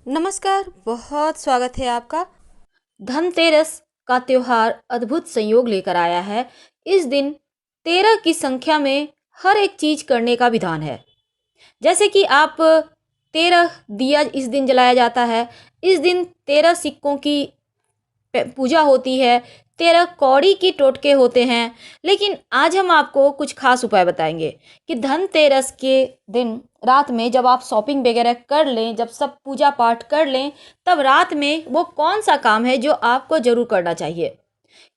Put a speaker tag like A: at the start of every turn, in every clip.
A: नमस्कार, बहुत स्वागत है आपका। धनतेरस का त्योहार अद्भुत संयोग लेकर आया है। इस दिन 13 की संख्या में हर एक चीज करने का विधान है। जैसे कि आप 13 दिया इस दिन जलाया जाता है। इस दिन 13 सिक्कों की पूजा होती है, 13 कौड़ी की टोटके होते हैं। लेकिन आज हम आपको कुछ खास उपाय बताएंगे कि धनतेरस के दिन रात में जब आप शॉपिंग वगैरह कर लें, जब सब पूजा पाठ कर लें, तब रात में वो कौन सा काम है जो आपको जरूर करना चाहिए।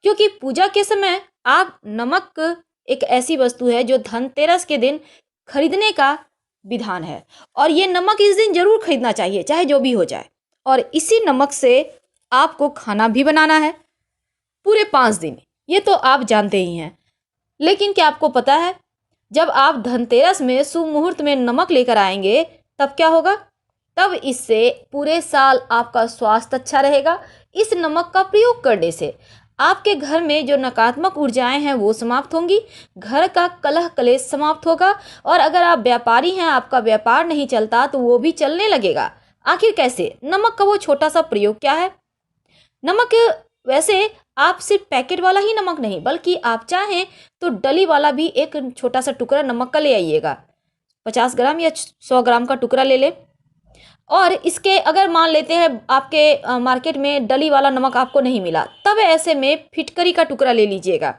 A: क्योंकि पूजा के समय आप नमक एक ऐसी वस्तु है जो धनतेरस के दिन खरीदने का विधान है, और ये नमक इस दिन जरूर खरीदना चाहिए, चाहे जो भी हो जाए। और इसी नमक से आपको खाना भी बनाना है पूरे 5 दिन। ये तो आप जानते ही हैं। लेकिन क्या आपको पता है, जब आप धनतेरस में शुभ मुहूर्त में नमक लेकर आएंगे तब क्या होगा? तब इससे पूरे साल आपका स्वास्थ्य अच्छा रहेगा। इस नमक का प्रयोग करने से आपके घर में जो नकारात्मक ऊर्जाएं हैं वो समाप्त होंगी, घर का कलह कलेश समाप्त होगा। और अगर आप व्यापारी हैं, आपका व्यापार नहीं चलता, तो वो भी चलने लगेगा। आखिर कैसे? नमक का वो छोटा सा प्रयोग क्या है। नमक वैसे आप सिर्फ पैकेट वाला ही नमक नहीं, बल्कि आप चाहें तो डली वाला भी एक छोटा सा टुकड़ा नमक का ले आइएगा। 50 ग्राम या 100 ग्राम का टुकड़ा ले लें। और इसके अगर मान लेते हैं आपके मार्केट में डली वाला नमक आपको नहीं मिला, तब ऐसे में फिटकरी का टुकड़ा ले लीजिएगा।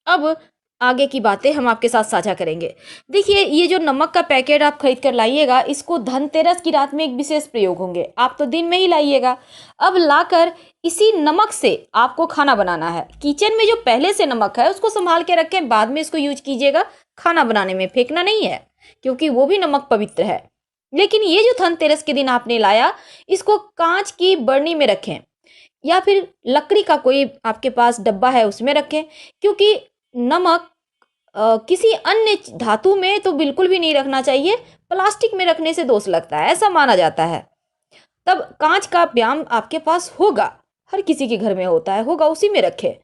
A: अब आगे की बातें हम आपके साथ साझा करेंगे। देखिए, ये जो नमक का पैकेट आप खरीद कर लाइएगा, इसको धनतेरस की रात में एक विशेष प्रयोग होंगे। आप तो दिन में ही लाइएगा। अब लाकर इसी नमक से आपको खाना बनाना है। किचन में जो पहले से नमक है उसको संभाल के रखें, बाद में इसको यूज कीजिएगा। खाना बनाने में फेंकना नहीं है, क्योंकि वो भी नमक पवित्र है। लेकिन ये जो धनतेरस के दिन आपने लाया, इसको कांच की बरनी में रखें, या फिर लकड़ी का कोई आपके पास डब्बा है उसमें रखें। क्योंकि नमक किसी अन्य धातु में तो बिल्कुल भी नहीं रखना चाहिए। प्लास्टिक में रखने से दोष लगता है, ऐसा माना जाता है। तब कांच का व्याम आपके पास होगा, हर किसी के घर में होता है, होगा, उसी में रखें।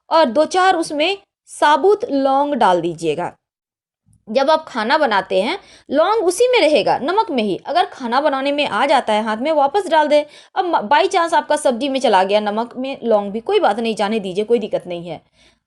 A: और 2-4 उसमें साबुत लौंग डाल दीजिएगा। जब आप खाना बनाते हैं, लौंग उसी में रहेगा, नमक में ही। अगर खाना बनाने में आ जाता है हाथ में, वापस डाल दें। अब बाई चांस आपका सब्जी में चला गया नमक में लौंग भी, कोई बात नहीं, जाने दीजिए, कोई दिक्कत नहीं है।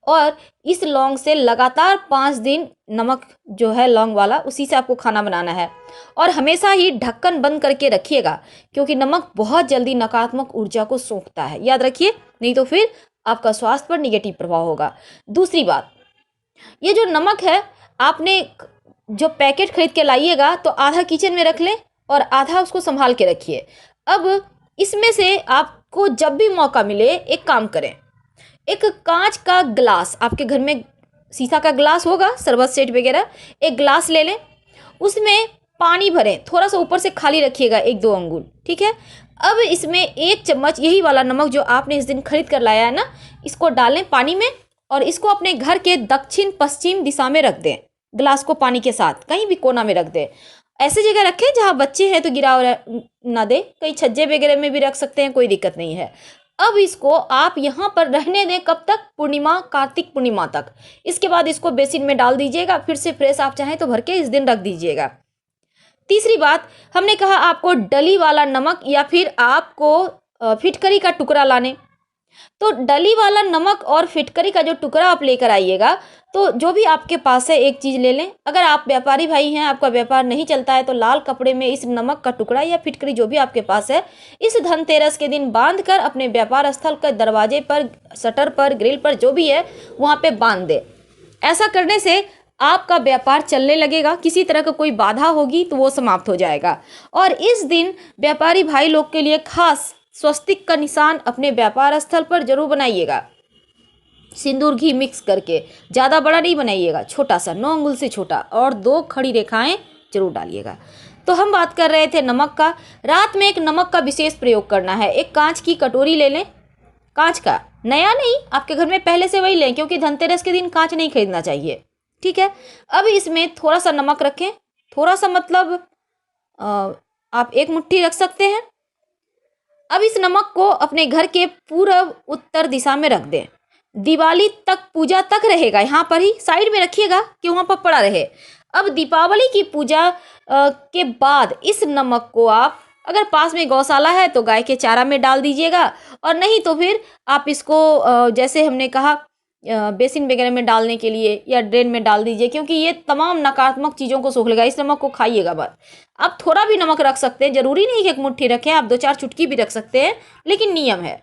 A: और इस लौंग से लगातार 5 दिन नमक जो है लौंग वाला, उसी से आपको खाना बनाना है। और हमेशा ही ढक्कन बंद करके रखिएगा, क्योंकि नमक बहुत जल्दी नकारात्मक ऊर्जा को सोखता है, याद रखिए। नहीं तो फिर आपका स्वास्थ्य पर निगेटिव प्रभाव होगा। दूसरी बात, ये जो नमक है, आपने जो पैकेट खरीद के लाइएगा तो आधा किचन में रख लें और आधा उसको संभाल के रखिए। अब इसमें से आपको जब भी मौका मिले एक काम करें, एक कांच का ग्लास, आपके घर में शीशा का ग्लास होगा, शरबत सेट वगैरह, एक ग्लास ले लें, उसमें पानी भरें, थोड़ा सा ऊपर से खाली रखिएगा, 1-2 अंगुल, ठीक है। अब इसमें 1 चम्मच यही वाला नमक जो आपने इस दिन खरीद कर लाया है ना, इसको डालें पानी में, और इसको अपने घर के दक्षिण पश्चिम दिशा में रख दें। ग्लास को पानी के साथ कहीं भी कोना में रख दें। ऐसी जगह रखें जहाँ बच्चे हैं तो गिरा ना दे, कहीं छज्जे वगैरह में भी रख सकते हैं, कोई दिक्कत नहीं है। अब इसको आप यहाँ पर रहने दें, कब तक? पूर्णिमा, कार्तिक पूर्णिमा तक। इसके बाद इसको बेसिन में डाल दीजिएगा, फिर से फ्रेश आप चाहें तो भर के इस दिन रख दीजिएगा। तीसरी बात, हमने कहा आपको डली वाला नमक या फिर आपको फिटकरी का टुकड़ा लाने। तो डली वाला नमक और फिटकरी का जो टुकड़ा आप लेकर आइएगा, तो जो भी आपके पास है एक चीज़ ले लें। अगर आप व्यापारी भाई हैं, आपका व्यापार नहीं चलता है, तो लाल कपड़े में इस नमक का टुकड़ा या फिटकरी जो भी आपके पास है, इस धनतेरस के दिन बांध कर अपने व्यापार स्थल के दरवाजे पर, शटर पर, ग्रिल पर, जो भी है वहाँ पे बांध दे। ऐसा करने से आपका व्यापार चलने लगेगा, किसी तरह का कोई बाधा होगी तो वो समाप्त हो जाएगा। और इस दिन व्यापारी भाई लोग के लिए खास स्वस्तिक का निशान अपने व्यापार स्थल पर जरूर बनाइएगा, सिंदूर घी मिक्स करके। ज़्यादा बड़ा नहीं बनाइएगा, छोटा सा, 9 अंगुल से छोटा, और 2 खड़ी रेखाएं जरूर डालिएगा। तो हम बात कर रहे थे नमक का। रात में एक नमक का विशेष प्रयोग करना है। एक कांच की कटोरी ले लें, कांच का, नया नहीं, आपके घर में पहले से वही लें, क्योंकि धनतेरस के दिन कांच नहीं खरीदना चाहिए, ठीक है। अब इसमें थोड़ा सा नमक रखें, थोड़ा सा मतलब आप 1 मुट्ठी रख सकते हैं। अब इस नमक को अपने घर के पूर्व उत्तर दिशा में रख दें। दिवाली तक, पूजा तक रहेगा, यहाँ पर ही साइड में रखिएगा कि वहाँ पर पड़ा रहे। अब दीपावली की पूजा के बाद इस नमक को आप अगर पास में गौशाला है तो गाय के चारा में डाल दीजिएगा, और नहीं तो फिर आप इसको जैसे हमने कहा बेसिन वगैरह में डालने के लिए या ड्रेन में डाल दीजिए, क्योंकि ये तमाम नकारात्मक चीज़ों को सोख लेगा। इस नमक को खाइएगा मत। आप थोड़ा भी नमक रख सकते हैं, जरूरी नहीं कि एक मुट्ठी रखें, आप 2-4 चुटकी भी रख सकते हैं, लेकिन नियम है।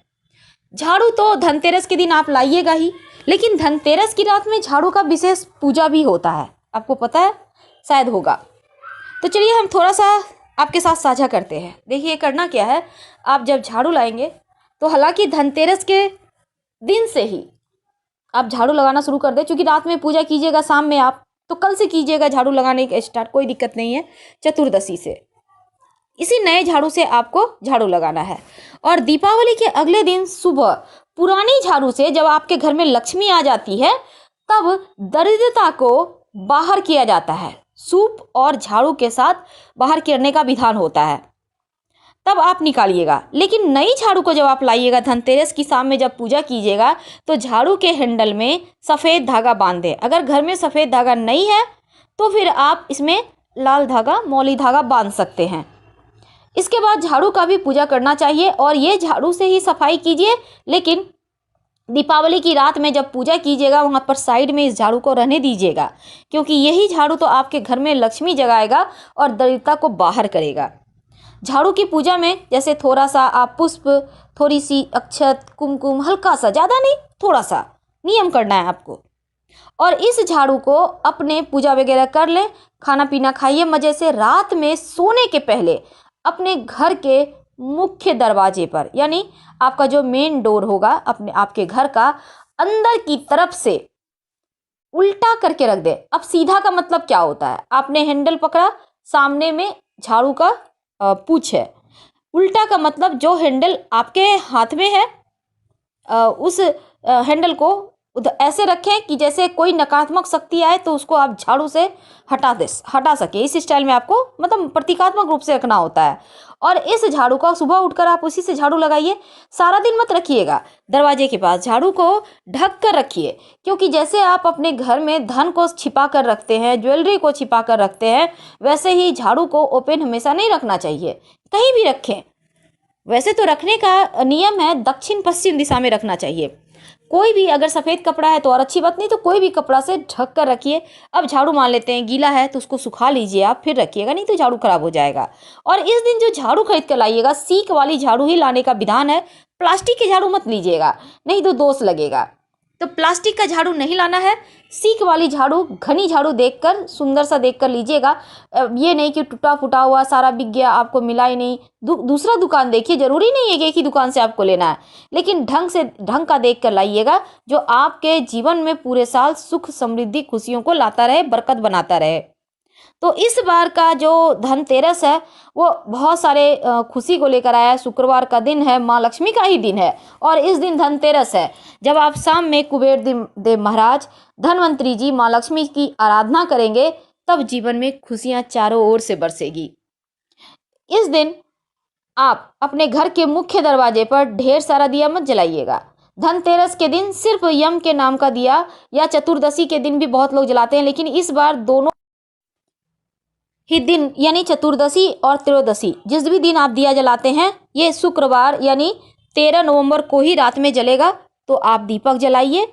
A: झाड़ू तो धनतेरस के दिन आप लाइएगा ही, लेकिन धनतेरस की रात में झाड़ू का विशेष पूजा भी होता है, आपको पता है शायद होगा। तो चलिए हम थोड़ा सा आपके साथ साझा करते हैं। देखिए करना क्या है, आप जब झाड़ू लाएंगे तो हालांकि धनतेरस के दिन से ही आप झाड़ू लगाना शुरू कर दें, क्योंकि रात में पूजा कीजिएगा, शाम में आप तो कल से कीजिएगा झाड़ू लगाने का स्टार्ट, कोई दिक्कत नहीं है। चतुर्दशी से इसी नए झाड़ू से आपको झाड़ू लगाना है। और दीपावली के अगले दिन सुबह पुरानी झाड़ू से जब आपके घर में लक्ष्मी आ जाती है, तब दरिद्रता को बाहर किया जाता है। सूप और झाड़ू के साथ बाहर करने का विधान होता है, तब आप निकालिएगा। लेकिन नई झाड़ू को जब आप लाइएगा धनतेरस की शाम में जब पूजा कीजिएगा, तो झाड़ू के हैंडल में सफ़ेद धागा बांध दें। अगर घर में सफ़ेद धागा नहीं है तो फिर आप इसमें लाल धागा, मौली धागा बांध सकते हैं। इसके बाद झाड़ू का भी पूजा करना चाहिए, और ये झाड़ू से ही सफाई कीजिए। लेकिन दीपावली की रात में जब पूजा कीजिएगा, वहाँ पर साइड में इस झाड़ू को रहने दीजिएगा, क्योंकि यही झाड़ू तो आपके घर में लक्ष्मी जगाएगा और दरिद्रता को बाहर करेगा। झाड़ू की पूजा में जैसे थोड़ा सा आप पुष्प, थोड़ी सी अक्षत, कुमकुम, हल्का सा, ज़्यादा नहीं, थोड़ा सा नियम करना है आपको। और इस झाड़ू को अपने पूजा वगैरह कर लें, खाना पीना खाइए मज़े से। रात में सोने के पहले अपने घर के मुख्य दरवाजे पर, यानी आपका जो मेन डोर होगा अपने आपके घर का, अंदर की तरफ से उल्टा करके रख दे। अब सीधा का मतलब क्या होता है, आपने हैंडल पकड़ा, सामने में झाड़ू का पूंछ है। उल्टा का मतलब जो हैंडल आपके हाथ में है उस हैंडल को ऐसे रखें कि जैसे कोई नकारात्मक शक्ति आए तो उसको आप झाड़ू से हटा सके। इस स्टाइल में आपको मतलब प्रतीकात्मक रूप से रखना होता है। और इस झाड़ू का सुबह उठकर आप उसी से झाड़ू लगाइए। सारा दिन मत रखिएगा, दरवाजे के पास झाड़ू को ढक कर रखिए, क्योंकि जैसे आप अपने घर में धन को छिपा कर रखते हैं, ज्वेलरी को छिपा कर रखते हैं, वैसे ही झाड़ू को ओपन हमेशा नहीं रखना चाहिए, कहीं भी रखें। वैसे तो रखने का नियम है दक्षिण पश्चिम दिशा में रखना चाहिए। कोई भी अगर सफ़ेद कपड़ा है तो और अच्छी बात, नहीं तो कोई भी कपड़ा से ढक कर रखिए। अब झाड़ू मान लेते हैं गीला है तो उसको सुखा लीजिए आप, फिर रखिएगा, नहीं तो झाड़ू खराब हो जाएगा। और इस दिन जो झाड़ू खरीद कर लाइएगा, सीक वाली झाड़ू ही लाने का विधान है। प्लास्टिक के झाड़ू मत लीजिएगा, नहीं तो दोष लगेगा। तो प्लास्टिक का झाड़ू नहीं लाना है, सीक वाली झाड़ू, घनी झाड़ू देखकर, सुंदर सा देखकर लीजिएगा। ये नहीं कि टूटा फूटा हुआ सारा बिक गया, आपको मिला ही नहीं, दूसरा दुकान देखिए। जरूरी नहीं है कि एक ही दुकान से आपको लेना है, लेकिन ढंग का देख कर लाइएगा, जो आपके जीवन में पूरे साल सुख, समृद्धि, खुशियों को लाता रहे, बरकत बनाता रहे। तो इस बार का जो धनतेरस है वो बहुत सारे खुशी को लेकर आया है। शुक्रवार का दिन है, माँ लक्ष्मी का ही दिन है, और इस दिन धनतेरस है। जब आप शाम में कुबेर देव महाराज, धनवंतरी जी, माँ लक्ष्मी की आराधना करेंगे, तब जीवन में खुशियाँ चारों ओर से बरसेगी। इस दिन आप अपने घर के मुख्य दरवाजे पर ढेर सारा दिया मत जलाइएगा। धनतेरस के दिन सिर्फ यम के नाम का दिया, या चतुर्दशी के दिन भी बहुत लोग जलाते हैं, लेकिन इस बार दोनों ही दिन यानी चतुर्दशी और त्रयोदशी, जिस भी दिन आप दिया जलाते हैं, ये शुक्रवार यानी 13 नवंबर को ही रात में जलेगा। तो आप दीपक जलाइए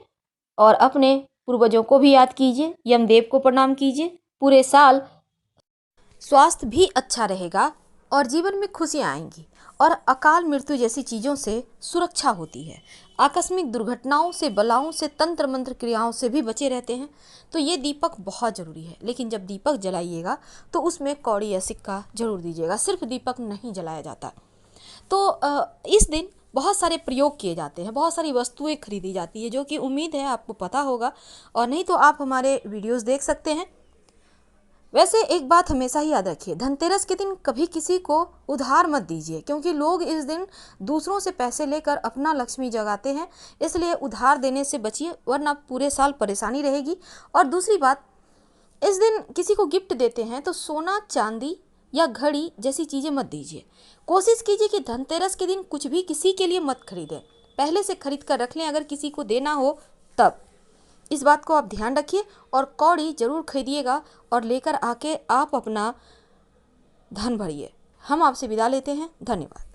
A: और अपने पूर्वजों को भी याद कीजिए, यमदेव को प्रणाम कीजिए। पूरे साल स्वास्थ्य भी अच्छा रहेगा और जीवन में खुशियाँ आएंगी, और अकाल मृत्यु जैसी चीज़ों से सुरक्षा होती है। आकस्मिक दुर्घटनाओं से, बलाओं से, तंत्र मंत्र क्रियाओं से भी बचे रहते हैं। तो ये दीपक बहुत ज़रूरी है। लेकिन जब दीपक जलाइएगा तो उसमें कौड़ी या सिक्का जरूर दीजिएगा, सिर्फ दीपक नहीं जलाया जाता। तो इस दिन बहुत सारे प्रयोग किए जाते हैं, बहुत सारी वस्तुएं खरीदी जाती है, जो कि उम्मीद है आपको पता होगा, और नहीं तो आप हमारे वीडियोस देख सकते हैं। वैसे एक बात हमेशा ही याद रखिए, धनतेरस के दिन कभी किसी को उधार मत दीजिए, क्योंकि लोग इस दिन दूसरों से पैसे लेकर अपना लक्ष्मी जगाते हैं। इसलिए उधार देने से बचिए, वरना पूरे साल परेशानी रहेगी। और दूसरी बात, इस दिन किसी को गिफ्ट देते हैं तो सोना, चांदी या घड़ी जैसी चीज़ें मत दीजिए। कोशिश कीजिए कि धनतेरस के दिन कुछ भी किसी के लिए मत खरीदें, पहले से खरीद कर रख लें, अगर किसी को देना हो तब। इस बात को आप ध्यान रखिए, और कौड़ी जरूर खरीदिएगा और लेकर आके आप अपना धन भरिए। हम आपसे विदा लेते हैं। धन्यवाद।